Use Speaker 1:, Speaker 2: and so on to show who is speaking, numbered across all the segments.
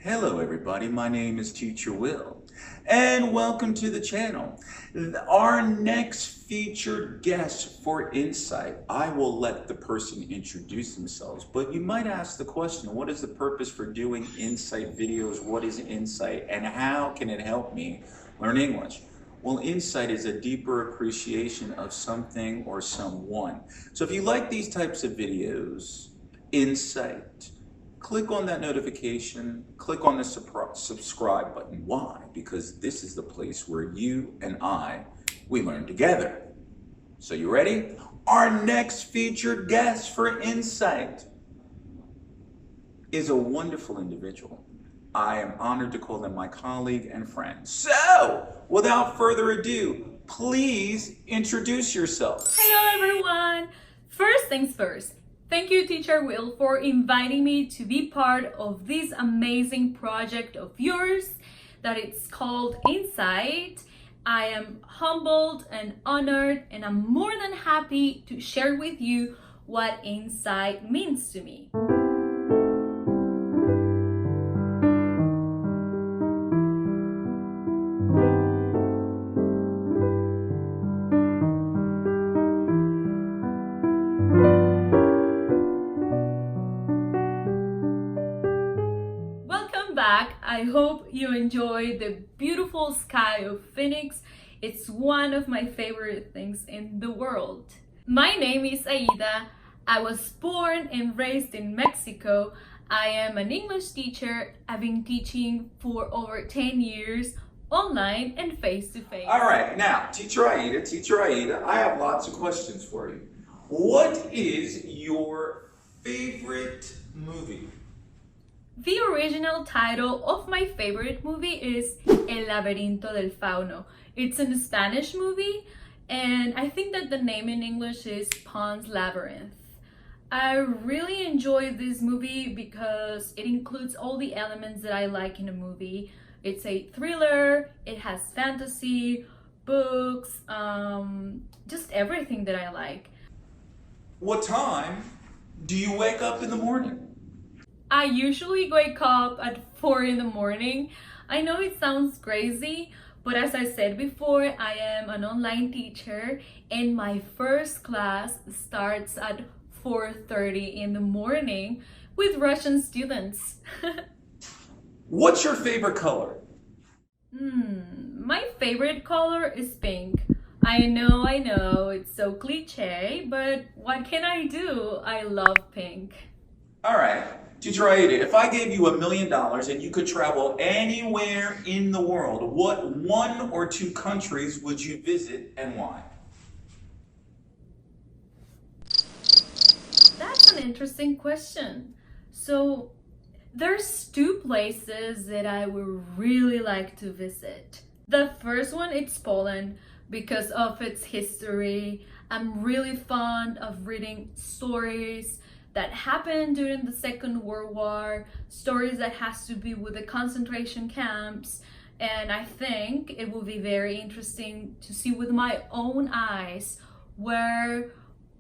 Speaker 1: Hello everybody, my name is Teacher Will, and welcome to the channel. Our next featured guest for Insight, I will let the person introduce themselves, but you might ask the question, what is the purpose for doing Insight videos? What is Insight and how can it help me learn English? Well, Insight is a deeper appreciation of something or someone. So if you like these types of videos, Insight, click on that notification, click on the subscribe button. Why? Because this is the place where you and we learn together. So you ready? Our next featured guest for Insight is a wonderful individual. I am honored to call them my colleague and friend. So, without further ado, please introduce yourself.
Speaker 2: Hello everyone! First things first. Thank you, Teacher Will, for inviting me to be part of this amazing project of yours that it's called Insight. I am humbled and honored, and I'm more than happy to share with you what Insight means to me. I hope you enjoy the beautiful sky of Phoenix. It's one of my favorite things in the world. My name is Aida. I was born and raised in Mexico. I am an English teacher. I've been teaching for over 10 years, online and face-to-face.
Speaker 1: All right, now, Teacher Aida, I have lots of questions for you. What is your favorite movie?
Speaker 2: The original title of my favorite movie is El Laberinto del Fauno. It's a Spanish movie, and I think that the name in English is Pan's Labyrinth. I really enjoy this movie because it includes all the elements that I like in a movie. It's a thriller, it has fantasy, books, just everything that I like.
Speaker 1: What time do you wake up in the morning?
Speaker 2: I usually wake up at 4 in the morning. I know it sounds crazy, but as I said before, I am an online teacher and my first class starts at 4:30 in the morning with Russian students.
Speaker 1: What's your favorite color?
Speaker 2: My favorite color is pink. I know, it's so cliche, but what can I do? I love pink.
Speaker 1: All right. Teacher Aida, if I gave you $1 million and you could travel anywhere in the world, what 1 or 2 countries would you visit and why?
Speaker 2: That's an interesting question. So there's 2 places that I would really like to visit. The first one is Poland because of its history. I'm really fond of reading stories that happened during the Second World War, stories that has to be with the concentration camps, and I think it will be very interesting to see with my own eyes where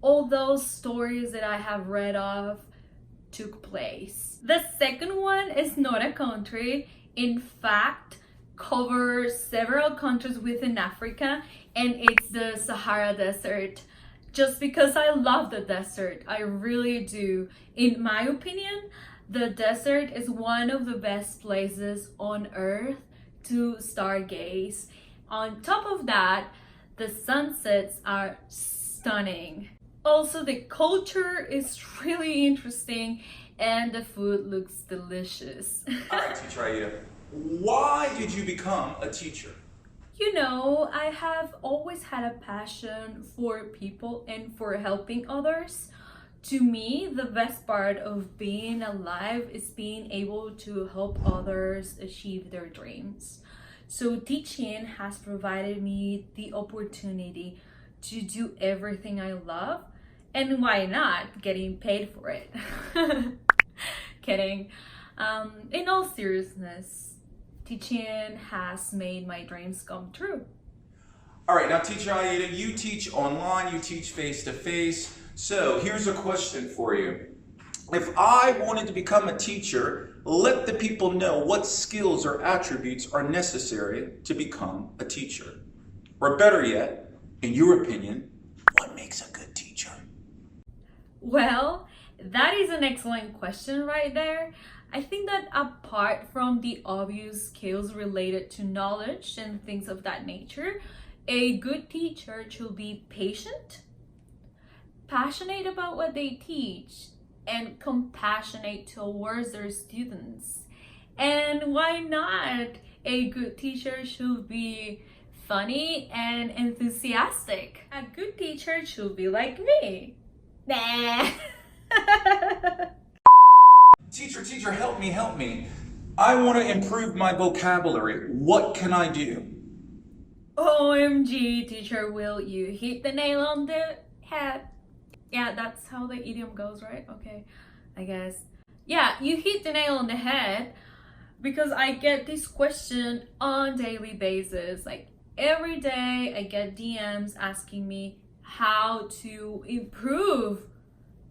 Speaker 2: all those stories that I have read of took place. The second one is not a country, in fact covers several countries within Africa, and it's the Sahara Desert. Just because I love the desert, I really do. In my opinion, the desert is one of the best places on earth to stargaze. On top of that, the sunsets are stunning. Also, the culture is really interesting and the food looks delicious.
Speaker 1: All right, Teacher Aida, why did you become a teacher?
Speaker 2: You know, I have always had a passion for people and for helping others. To me, the best part of being alive is being able to help others achieve their dreams. So teaching has provided me the opportunity to do everything I love, and why not getting paid for it? Kidding. In all seriousness, teaching has made my dreams come true.
Speaker 1: All right, now Teacher Aida, you teach online, you teach face-to-face. So here's a question for you. If I wanted to become a teacher, let the people know what skills or attributes are necessary to become a teacher. Or better yet, in your opinion, what makes a good teacher?
Speaker 2: Well, that is an excellent question right there. I think that apart from the obvious skills related to knowledge and things of that nature, a good teacher should be patient, passionate about what they teach, and compassionate towards their students. And why not? A good teacher should be funny and enthusiastic. A good teacher should be like me. Nah.
Speaker 1: Teacher, help me. I want to improve my vocabulary. What can I do?
Speaker 2: OMG, Teacher Will, you hit the nail on the head. Yeah, that's how the idiom goes, right? Okay, I guess. Yeah, you hit the nail on the head because I get this question on daily basis. Like every day I get DMs asking me how to improve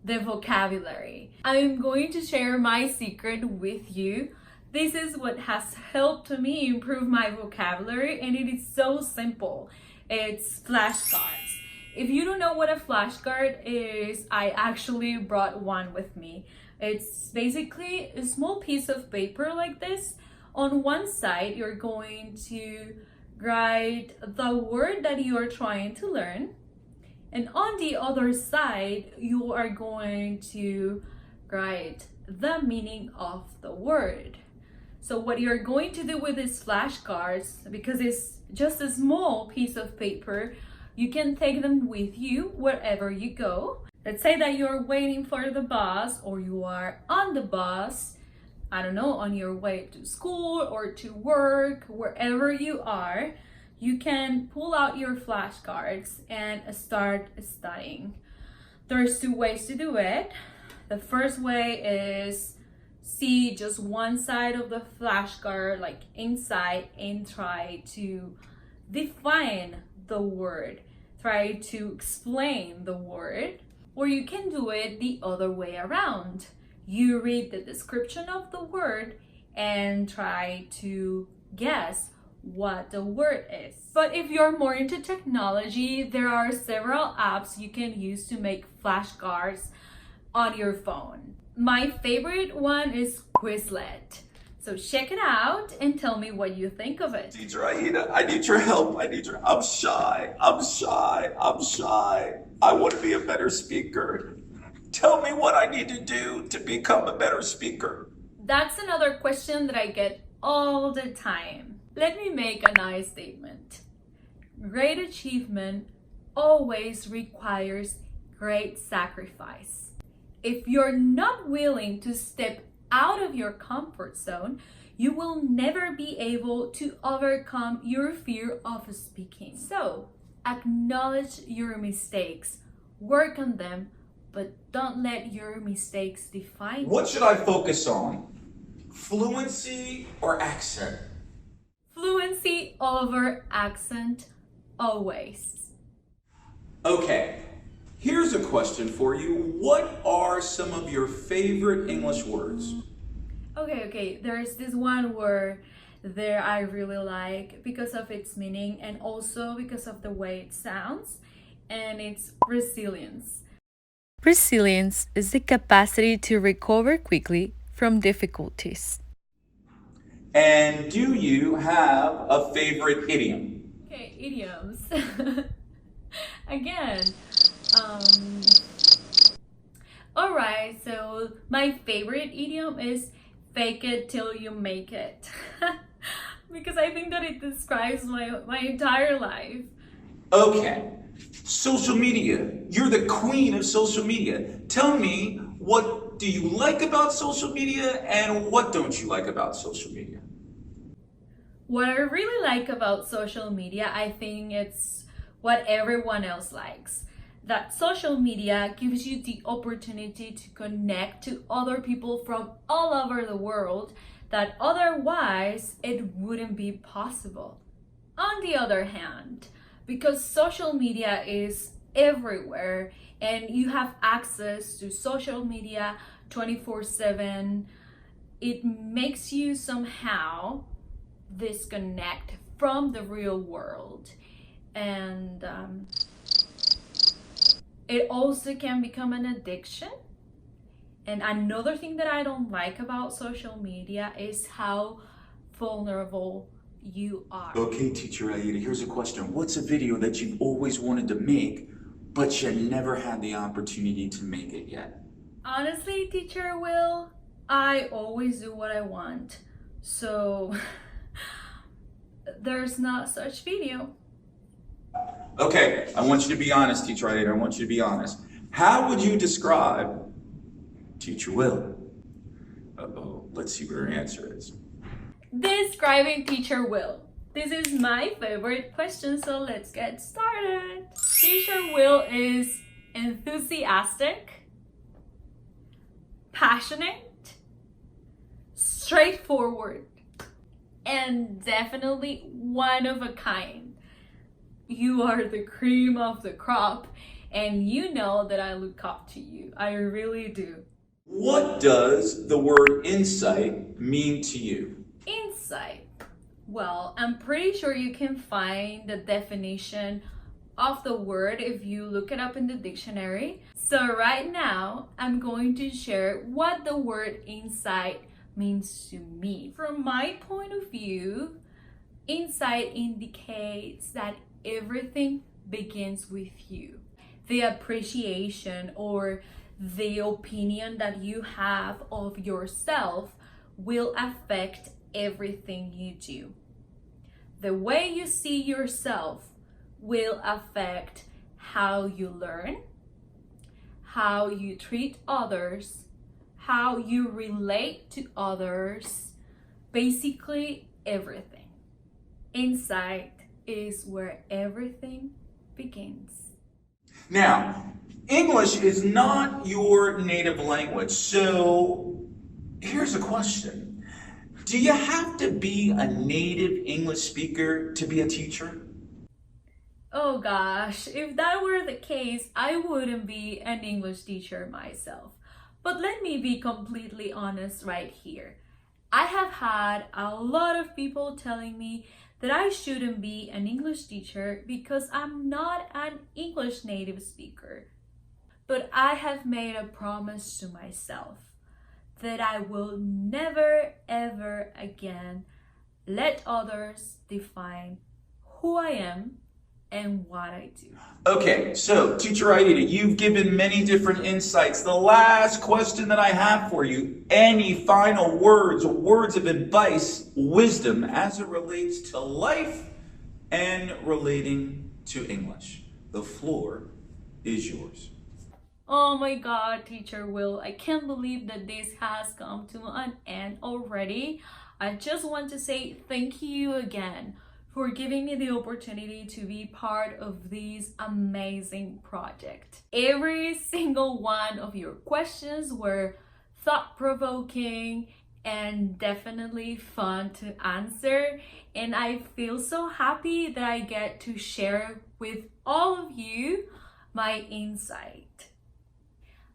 Speaker 2: the vocabulary. I'm going to share my secret with you. This is what has helped me improve my vocabulary, and it is so simple. It's flashcards. If you don't know what a flashcard is, I actually brought one with me. It's basically a small piece of paper like this. On one side, you're going to write the word that you are trying to learn. And on the other side, you are going to write the meaning of the word. So what you're going to do with these flashcards, because it's just a small piece of paper, you can take them with you wherever you go. Let's say that you're waiting for the bus, or you are on the bus, I don't know, on your way to school or to work, wherever you are, you can pull out your flashcards and start studying. There's two ways to do it. The first way is see just one side of the flashcard, like inside, and try to define the word. Try to explain the word. Or you can do it the other way around. You read the description of the word and try to guess what the word is. But if you're more into technology, there are several apps you can use to make flashcards on your phone. My favorite one is Quizlet. So check it out and tell me what you think of it.
Speaker 1: Teacher Aida, I need your help. I'm shy. I want to be a better speaker. Tell me what I need to do to become a better speaker.
Speaker 2: That's another question that I get all the time. Let me make a nice statement. Great achievement always requires great sacrifice. If you're not willing to step out of your comfort zone, you will never be able to overcome your fear of speaking. So, acknowledge your mistakes, work on them, but don't let your mistakes define you.
Speaker 1: What should I focus on? Fluency or accent?
Speaker 2: Fluency over accent, always.
Speaker 1: Okay, here's a question for you. What are some of your favorite English words?
Speaker 2: Okay, there's this one word that I really like because of its meaning and also because of the way it sounds, and it's resilience.
Speaker 3: Resilience is the capacity to recover quickly from difficulties.
Speaker 1: And do you have a favorite idiom?
Speaker 2: Okay, idioms. Again, all right, so my favorite idiom is fake it till you make it. Because I think that it describes my entire life.
Speaker 1: Okay, social media. You're the queen of social media. Tell me, what do you like about social media and what don't you like about social media?
Speaker 2: What I really like about social media, I think it's what everyone else likes. That social media gives you the opportunity to connect to other people from all over the world that otherwise it wouldn't be possible. On the other hand, because social media is everywhere and you have access to social media 24/7, it makes you somehow disconnect from the real world. And it also can become an addiction. And another thing that I don't like about social media is how vulnerable you are.
Speaker 1: Okay, Teacher Aida, here's a question. What's a video that you've always wanted to make, but you never had the opportunity to make it yet?
Speaker 2: Honestly, Teacher Will, I always do what I want. So there's not such video.
Speaker 1: Okay, I want you to be honest, Teacher Aida. I want you to be honest. How would you describe Teacher Will? Uh-oh, let's see what her answer is.
Speaker 2: Describing Teacher Will. This is my favorite question, so let's get started. Teacher Will is enthusiastic, passionate, straightforward, and definitely one of a kind. You are the cream of the crop, and you know that I look up to you. I really do.
Speaker 1: What does the word insight mean to you?
Speaker 2: Insight. Well, I'm pretty sure you can find the definition of the word if you look it up in the dictionary. So right now, I'm going to share what the word insight means to me. From my point of view, insight indicates that everything begins with you. The appreciation or the opinion that you have of yourself will affect everything you do. The way you see yourself will affect how you learn, how you treat others, how you relate to others, basically everything. Insight is where everything begins.
Speaker 1: Now, English is not your native language, so here's a question. Do you have to be a native English speaker to be a teacher?
Speaker 2: Oh gosh, if that were the case, I wouldn't be an English teacher myself. But let me be completely honest right here. I have had a lot of people telling me that I shouldn't be an English teacher because I'm not an English native speaker. But I have made a promise to myself that I will never ever again let others define who I am and what I do.
Speaker 1: Okay, so Teacher Aida, you've given many different insights. The last question that I have for you, any final words of advice, wisdom as it relates to life and relating to English? The floor is yours.
Speaker 2: Oh my God, Teacher Will, I can't believe that this has come to an end already. I just want to say thank you again for giving me the opportunity to be part of this amazing project. Every single one of your questions were thought-provoking and definitely fun to answer, and I feel so happy that I get to share with all of you my insight.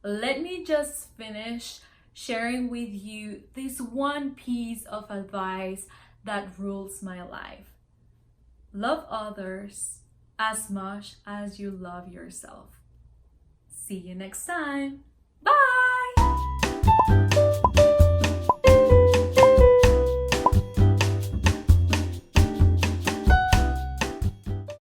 Speaker 2: Let me just finish sharing with you this one piece of advice that rules my life. Love others as much as you love yourself. See you next time. Bye!